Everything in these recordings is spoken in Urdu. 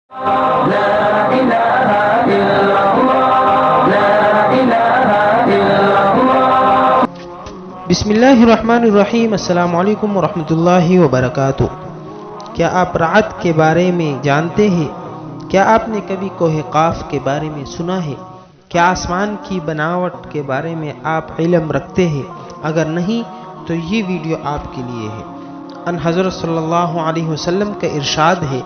بسم اللہ الرحمن الرحیم۔ السلام علیکم ورحمۃ اللہ وبرکاتہ۔ کیا آپ رعد کے بارے میں جانتے ہیں؟ کیا آپ نے کبھی کوہ قاف کے بارے میں سنا ہے؟ کیا آسمان کی بناوٹ کے بارے میں آپ علم رکھتے ہیں؟ اگر نہیں تو یہ ویڈیو آپ کے لیے ہے۔ ان حضرت صلی اللہ علیہ وسلم کا ارشاد ہے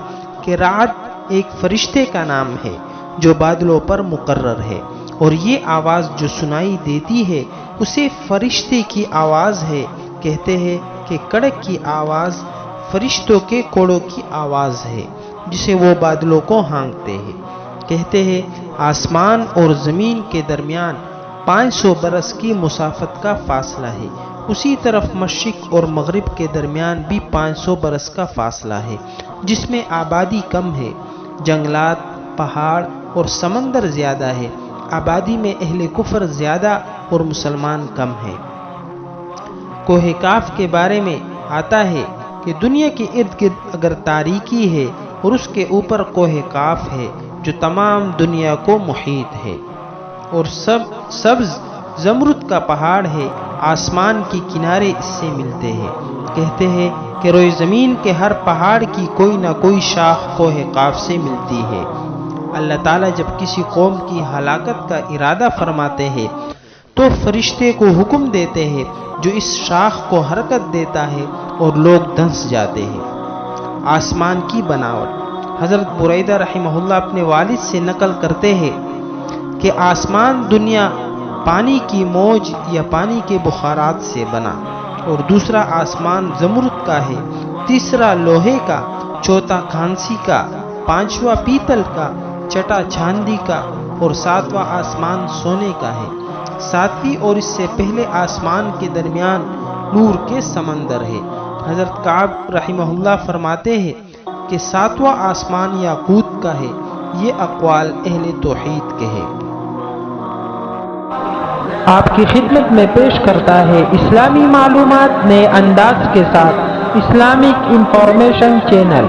کہ رعد ایک فرشتے کا نام ہے جو بادلوں پر مقرر ہے، اور یہ آواز جو سنائی دیتی ہے اسے فرشتے کی آواز ہے۔ کہتے ہیں کہ کڑک کی آواز فرشتوں کے کوڑوں کی آواز ہے جسے وہ بادلوں کو ہانکتے ہیں۔ کہتے ہیں آسمان اور زمین کے درمیان 500 برس کی مسافت کا فاصلہ ہے، اسی طرف مشرق اور مغرب کے درمیان بھی 500 برس کا فاصلہ ہے، جس میں آبادی کم ہے، جنگلات، پہاڑ اور سمندر زیادہ ہے۔ آبادی میں اہل کفر زیادہ اور مسلمان کم ہیں۔ کوہ قاف کے بارے میں آتا ہے کہ دنیا کے ارد گرد اگر تاریکی ہے اور اس کے اوپر کوہ قاف ہے جو تمام دنیا کو محیط ہے، اور سبز زمرد کا پہاڑ ہے، آسمان کے کنارے اس سے ملتے ہیں۔ کہتے ہیں کہ روئے زمین کے ہر پہاڑ کی کوئی نہ کوئی شاخ کوہ قاف سے ملتی ہے۔ اللہ تعالیٰ جب کسی قوم کی ہلاکت کا ارادہ فرماتے ہیں تو فرشتے کو حکم دیتے ہیں جو اس شاخ کو حرکت دیتا ہے اور لوگ دھنس جاتے ہیں۔ آسمان کی بناوٹ۔ حضرت بریدہ رحمہ اللہ اپنے والد سے نقل کرتے ہیں کہ آسمان دنیا پانی کی موج یا پانی کے بخارات سے بنا، اور دوسرا آسمان زمرد کا ہے، تیسرا لوہے کا، چوتھا کھانسی کا، پانچواں پیتل کا، چھٹا چاندی کا، اور ساتواں آسمان سونے کا ہے۔ ساتویں اور اس سے پہلے آسمان کے درمیان نور کے سمندر ہے۔ حضرت کعب رحمہ اللہ فرماتے ہیں کہ ساتواں آسمان یاقوت کا ہے۔ یہ اقوال اہل توحید کے ہیں۔ آپ کی خدمت میں پیش کرتا ہے اسلامی معلومات نئے انداز کے ساتھ اسلامک انفارمیشن چینل۔